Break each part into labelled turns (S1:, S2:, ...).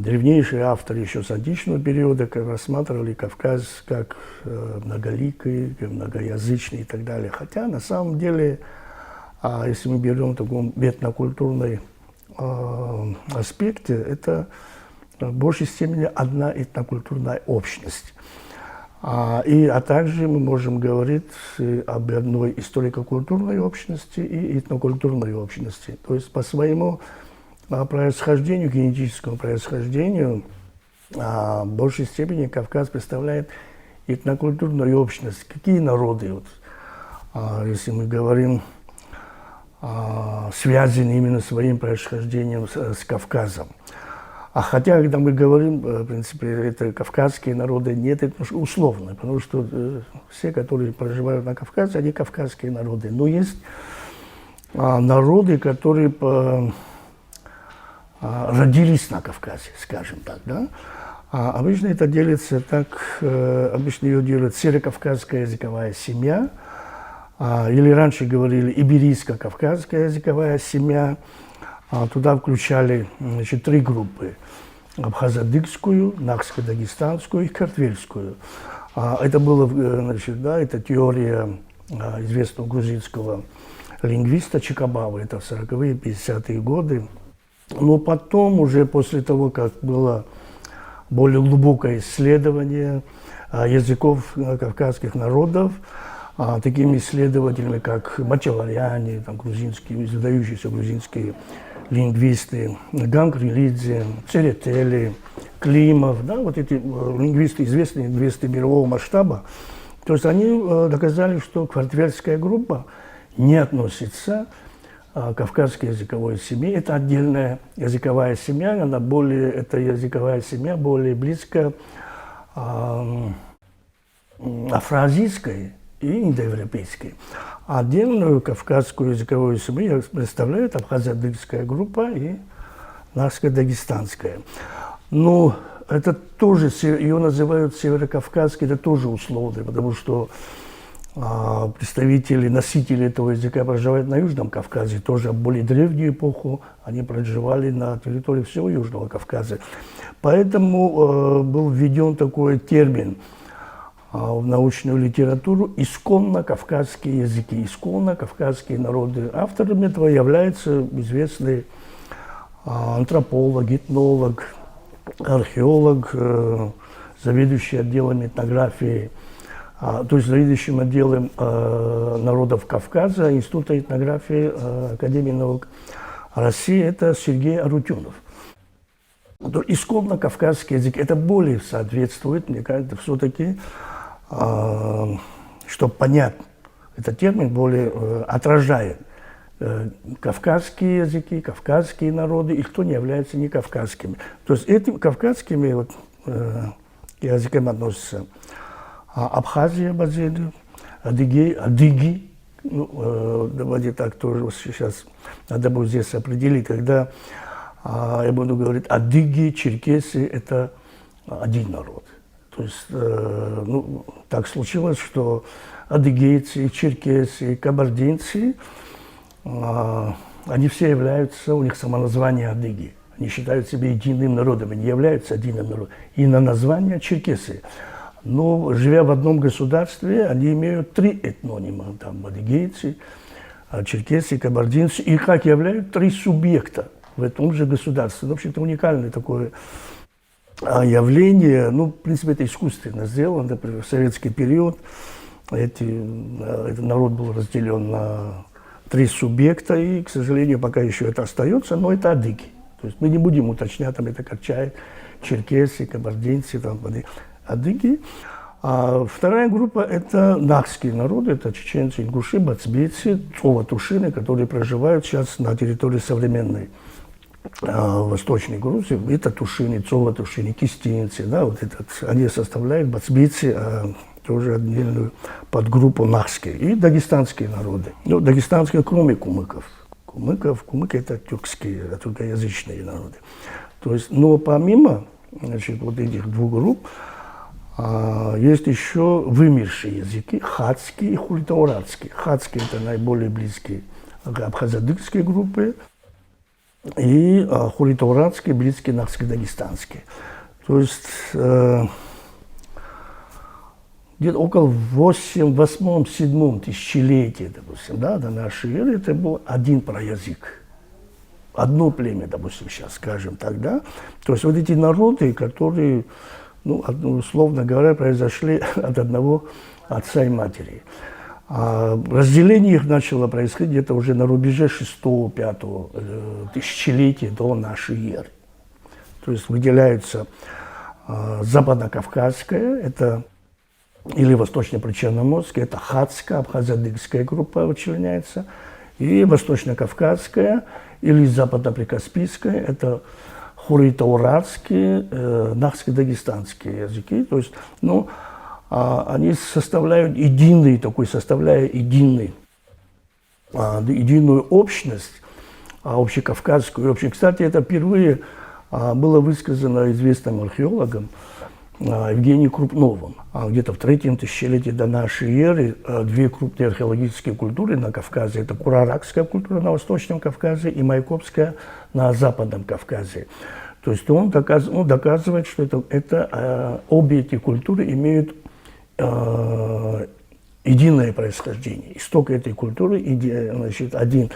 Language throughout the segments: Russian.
S1: древнейшие авторы еще с античного периода рассматривали Кавказ как многоликий, многоязычный и так далее. Хотя на самом деле, если мы берем в таком этнокультурной аспекте, это в большей степени одна этнокультурная общность. А также мы можем говорить об одной историко-культурной общности и этнокультурной общности. То есть по своему происхождению, генетическому происхождению, в большей степени Кавказ представляет этнокультурную общность. Какие народы? Если мы говорим связаны именно своим происхождением с Кавказом. Хотя, когда мы говорим, в принципе, это кавказские народы, нет, это условно, потому что все, которые проживают на Кавказе, они кавказские народы. Но есть народы, которые родились на Кавказе, скажем так, да? Обычно это делится так, обычно ее делают северокавказская языковая семья, или раньше говорили иберийско-кавказская языковая семья. Туда включали, значит, 3 группы: абхазо-адыгскую, нахско-дагестанскую и картвельскую. Это было, значит, да, это теория известного грузинского лингвиста Чикабавы, это в 40-е, 50-е годы. Но потом, уже после того, как было более глубокое исследование языков кавказских народов, такими исследователями, как Мачаларяне, там, грузинские, издающиеся грузинские лингвисты, Ганкрилидзе, Церетели, Климов, да, вот эти лингвисты, известные лингвисты мирового масштаба, то есть они доказали, что квартвельская группа не относится к кавказской языковой семье. Это отдельная языковая семья, эта языковая семья более близко афроазийской и индоевропейской. Отдельную кавказскую языковую семью представляет абхазо-адыгская группа и нахско-дагестанская. Но это тоже, ее называют северокавказской, это тоже условно, потому что представители, носители этого языка проживают на Южном Кавказе, тоже в более древнюю эпоху они проживали на территории всего Южного Кавказа. Поэтому был введен такой термин в научную литературу исконно кавказские языки, исконно кавказские народы. Автором этого является известный антрополог, этнолог, археолог, заведующий отделом этнографии, то есть заведующим отделом народов Кавказа Института этнографии Академии наук России, это Сергей Арутюнов. Исконно кавказский язык, это более соответствует, мне кажется, все-таки, чтобы понять, этот термин более отражает кавказские языки, кавказские народы, и кто не является не кавказскими. То есть этим кавказскими языками относятся Абхазия, Базели, адыги, давайте так тоже сейчас надо будет здесь определить, когда я буду говорить адыги, черкесы, это один народ. То есть, так случилось, что адыгейцы, черкесы, кабардинцы, они все являются, у них самоназвание адыги. Они считают себя единым народом, они являются единым народом. И на название черкесы. Но, живя в одном государстве, они имеют 3 этнонима. Там адыгейцы, черкесы, кабардинцы. И как являют 3 субъекта в этом же государстве. В общем-то, уникальное такое явление. В принципе, это искусственно сделано. Например, в советский период этот народ был разделен на 3 субъекта. И, к сожалению, пока еще это остается, но это адыги. То есть мы не будем уточнять, там это карчаи, черкесы, кабардинцы, там, адыги. А вторая группа – это нахские народы, это чеченцы, ингуши, бацбийцы, цова-тушины, которые проживают сейчас на территории современной Восточной Грузии. Это тушины, цова-тушины, кистинцы, да, вот этот, они составляют бацбийцы, тоже отдельную подгруппу нахские. И дагестанские народы. Дагестанские, кроме кумыков. Кумыки – это тюркоязычные народы. То есть, но помимо, значит, вот этих 2 групп, есть еще вымершие языки, хатские и хультауратские. Хатские – это наиболее близкие к абхазо-адыгской группе. и хуррито-уратский, бритский, нахско-дагестанский. То есть где-то около 8-7 тысячелетия, допустим, да, до нашей эры, это был один проязык. Одно племя, допустим, сейчас скажем тогда. То есть вот эти народы, которые, ну, условно говоря, произошли от одного отца и матери. Разделение их начало происходить где-то уже на рубеже 6-5 тысячелетия до нашей эры. То есть выделяются западно-кавказская, это или восточно-причерноморская, это хатская, абхазо-адыгская группа вычленяется, и восточно-кавказская или западно-прикаспийская, это хуррито-уратские, нахско-дагестанские языки. То есть, ну, они составляют единый такой, единую общность, общекавказскую. Кстати, это впервые было высказано известным археологом Евгением Крупновым. Где-то в 3-м тысячелетии до нашей эры две крупные археологические культуры на Кавказе. Это Кураракская культура на Восточном Кавказе и Майкопская на Западном Кавказе. То есть он доказывает, что обе эти культуры имеют единое происхождение. Исток этой культуры значит, один.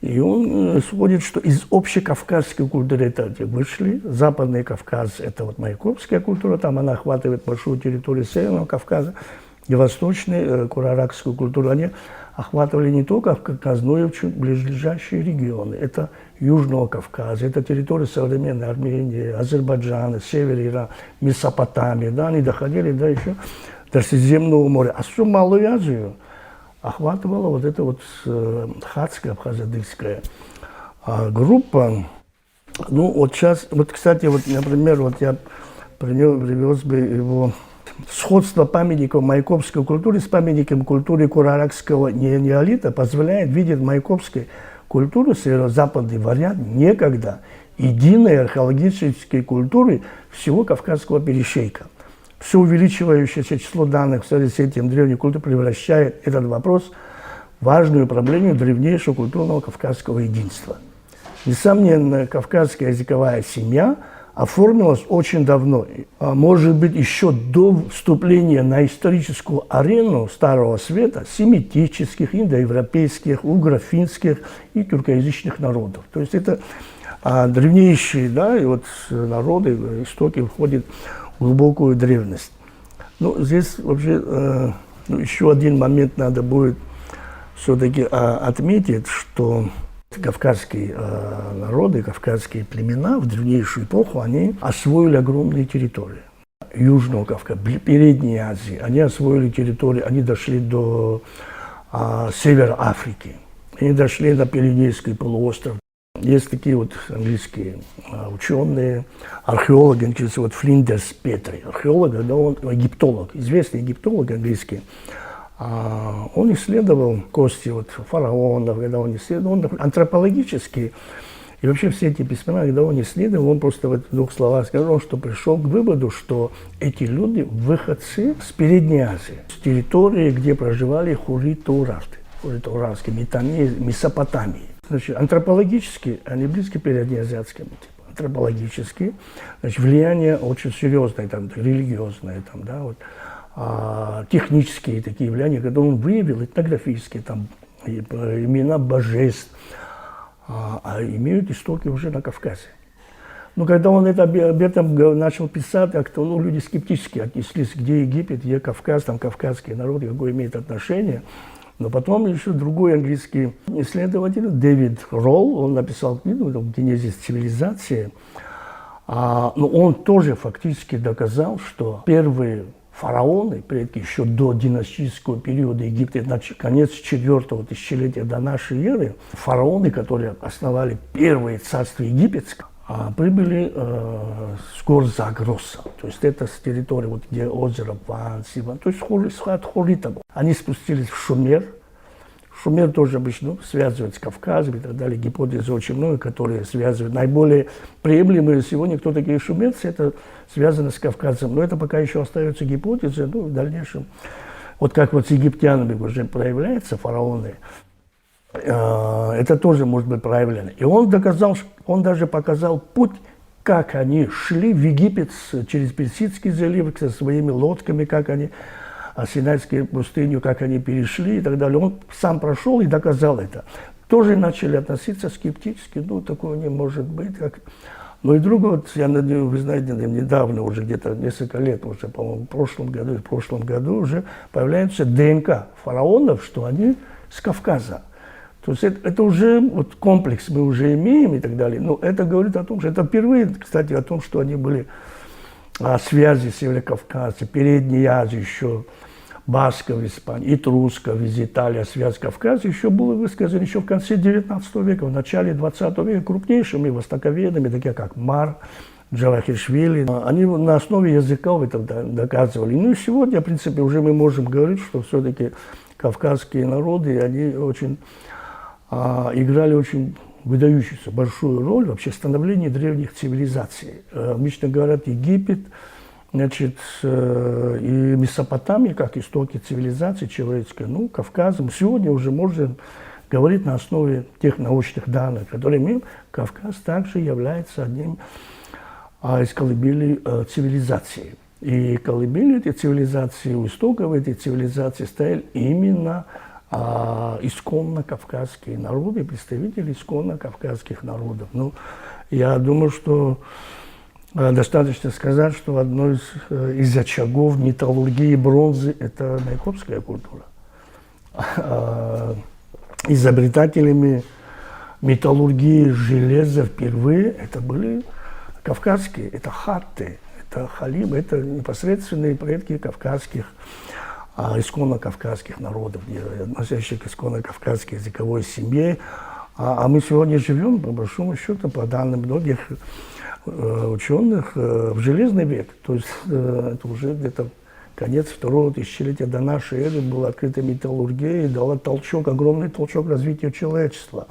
S1: И он сводит, что из общекавказской культуры это вышли. Западный Кавказ – это вот майкопская культура, там она охватывает большую территорию Северного Кавказа. И восточную кураракскую культуру они охватывали не только Кавказ, но и ближайшие регионы. Это Южного Кавказа, это территория современной Армении, Азербайджана, Север Ирана, Месопотамии. Да, они доходили еще до Средиземного моря. А всю Малую Азию охватывала вот эта вот хатская, абхазо-адыгская группа. Ну, вот сейчас, вот, кстати, вот, например, вот я привез бы его сходство памятников майкопской культуры с памятником культуры кураракского неолита позволяет видеть майкопской культуру, северо-западный вариант, некогда единой археологической культуры всего Кавказского перешейка. Все увеличивающееся число данных в связи с этим древней культурой превращает этот вопрос в важную проблему древнейшего культурного кавказского единства. Несомненно, кавказская языковая семья оформилась очень давно, может быть, еще до вступления на историческую арену Старого Света семитических, индоевропейских, угро-финских и тюркоязычных народов. То есть это древнейшие, да, и вот народы, истоки входят глубокую древность. Ну, здесь вообще еще один момент надо будет все-таки отметить, что кавказские народы, кавказские племена в древнейшую эпоху, они освоили огромные территории. Южного Кавказа, Передней Азии, они освоили территории, они дошли до севера Африки, они дошли на Пиренейский полуостров. Есть такие вот английские ученые, археологи, начался вот Флиндерс Петри, археолог, да, он египтолог, известный египтолог английский. Он исследовал кости вот фараонов, когда он исследовал, он антропологически, и вообще все эти письмена, когда он исследовал, он просто в 2 словах сказал, что пришел к выводу, что эти люди выходцы с Передней Азии, с территории, где проживали хуррито-ураты, хуррито-уратские, Месопотамии. Значит, антропологически они близки к переднеазиатскому типу. Антропологически, значит, влияние очень серьезное, там, религиозное, там, да, вот, технические такие влияния, когда он выявил этнографические там, имена божеств, имеют истоки уже на Кавказе. Но когда он об этом начал писать, как-то люди скептически отнеслись, где Египет, где Кавказ, там кавказские народы, какое имеет отношение. Но потом еще другой английский исследователь Дэвид Ролл, он написал книгу «Генезис цивилизации». Но он тоже фактически доказал, что первые фараоны, предки еще до династического периода Египта, конец 4-го тысячелетия до нашей эры, фараоны, которые основали первое царство египетское, прибыли с гор Загроса. То есть это с территории, вот, где озеро Ван, Сиван, то есть от Хуррита. Они спустились в Шумер. Шумер тоже обычно связывают с Кавказом и так далее. Гипотезы очень много, которые связывают. Наиболее приемлемые сегодня, кто такие шумерцы, это связано с Кавказом. Но это пока еще остается гипотезой, в дальнейшем. Вот как вот с египтянами уже проявляются фараоны, Это тоже может быть проявлено. И он доказал, он даже показал путь, как они шли в Египет через Персидский залив со своими лодками, как они Синайскую пустыню, как они перешли и так далее. Он сам прошел и доказал это. Тоже начали относиться скептически, ну, такого не может быть. Как... Ну и другое, вот, я надеюсь, вы знаете, недавно, уже где-то несколько лет, уже, по-моему, в прошлом году уже появляется ДНК фараонов, что они с Кавказа. То есть это уже вот комплекс мы уже имеем и так далее. Но это говорит о том, что это впервые, кстати, о том, что они были связи Северокавказа, Передней Азии еще, Басков, Испания, Этрусков из Италии, связь Кавказа еще было высказано еще в конце 19 века, в начале 20 века крупнейшими востоковедами, такие как Мар, Джавахишвили. Они на основе языков это доказывали. Ну и сегодня, в принципе, уже мы можем говорить, что все-таки кавказские народы, они очень играли очень выдающуюся большую роль вообще в становлении древних цивилизаций. Обычно говорят Египет, значит, и Месопотамия, как истоки цивилизации человеческой, ну, Кавказом. Сегодня уже можно говорить на основе тех научных данных, которые имеем. Кавказ также является одним из колыбелей цивилизации. И колыбели этой цивилизации, у истоков этой цивилизации стояли именно исконно кавказские народы, представители исконно кавказских народов. Ну, я думаю, что достаточно сказать, что одно из очагов металлургии бронзы – это майкопская культура. Изобретателями металлургии железа впервые это были кавказские, это хатты, это халимы, это непосредственные предки кавказских, исконно кавказских народов, относящих к исконно кавказской языковой семье. А мы сегодня живем, по большому счету, по данным многих ученых, в Железный век. То есть это уже где-то конец второго тысячелетия до нашей эры была открыта металлургия и дала толчок, огромный толчок развитию человечества.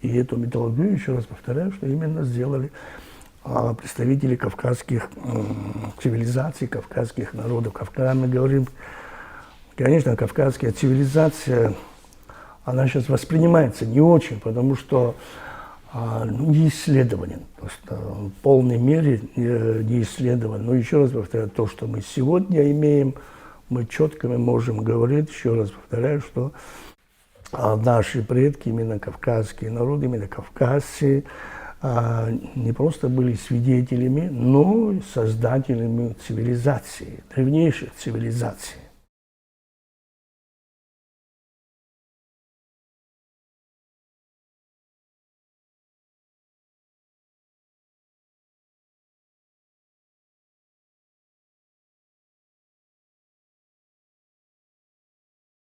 S1: И эту металлургию, еще раз повторяю, что именно сделали представители кавказских цивилизаций, кавказских народов. Когда мы говорим, конечно, кавказская цивилизация, она сейчас воспринимается не очень, потому что не исследован, в полной мере не исследован. Но еще раз повторяю, то, что мы сегодня имеем, мы четко можем говорить, еще раз повторяю, что наши предки, именно кавказские народы, именно кавказцы, не просто были свидетелями, но и создателями цивилизации, древнейших цивилизаций.